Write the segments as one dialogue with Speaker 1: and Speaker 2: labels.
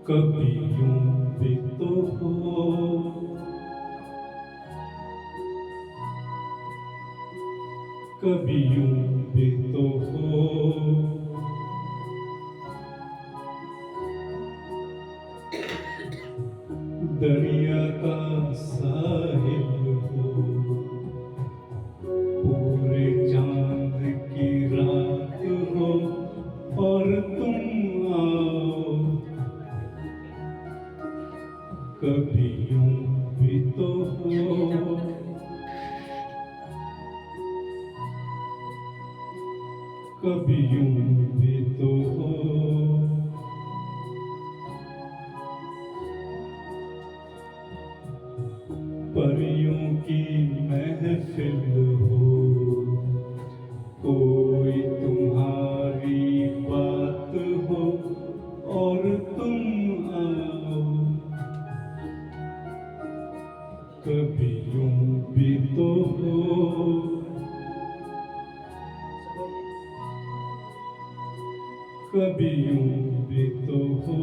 Speaker 1: कभी यूं भी तो हो, कभी यूं भी तो हो, दरिया का साहिल हो, पूरे चांद की रात हो और तुम आओ, कभी यूं भी तो हो, कभी यूं भी तो हो, परियों की महफिल हो, कोई तुम्हारी बात हो और तुम आओ, कभी यूं भी तो हो, कभी यूं भी तो हो,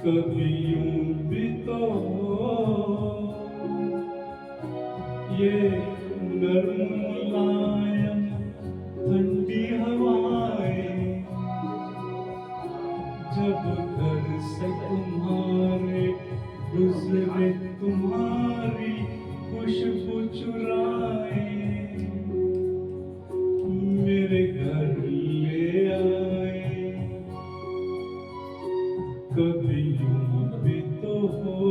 Speaker 1: कभी यूं भी तो हो, ये नर्म मुलायम ठंडी हवाएं जब घर से तुम्हारे गुजरे, तुम्हारी खुशबू चुराए मेरे घर ले आए, कभी यूं भी तो हो,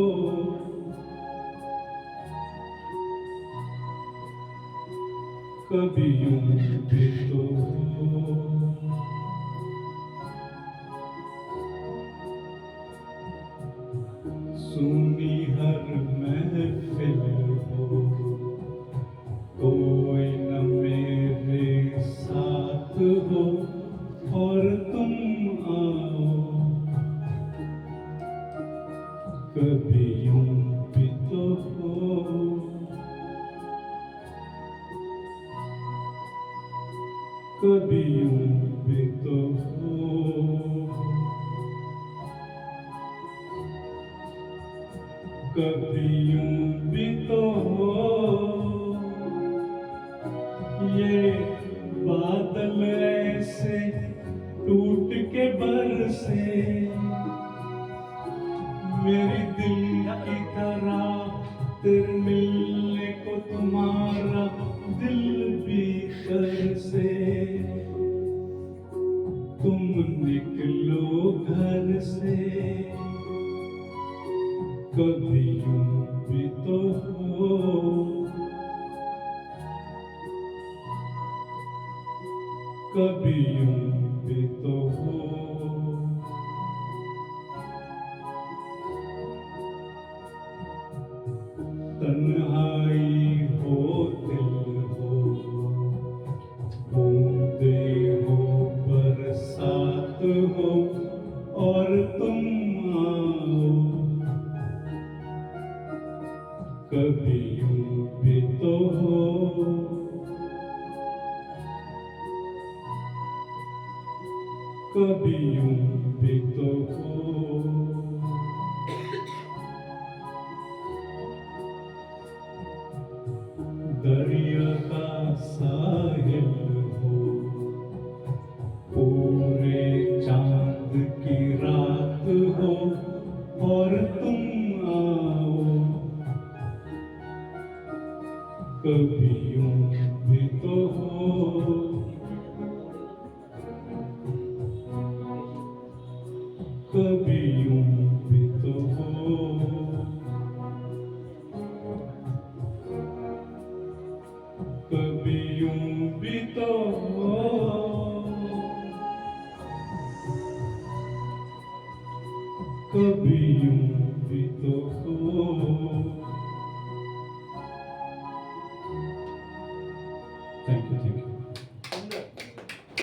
Speaker 1: कभी यूं भी तो हो, सुनी हर महफिल हो, कोई न मेरे साथ हो और तुम आओ, कभी यूं भी तो हो, कभी यूं भी तो हो, कभी यूं भी तो हो, ये बादल ऐसे टूट के बरसे मेरी दिल की तरह, तेरे मिलने को तुम्हारा दिल भी तरसे, तुम निकलो घर से, कभी यूं भी तो हो, कभी यूं भी तो हो, तन्हाई हो दिल हो, बूंदे हो बरसात हो और तुम आओ, कभी यूं भी तो हो, कभी यूं भी तो हो, दरिया का साहिल हो, पूरे चांद की रात हो और तुम आओ, कभी यूं भी तो हो, कभी यूं भी तो हो, कभी यूं भी तो हो, कभी यूं भी तो हो। Thank you.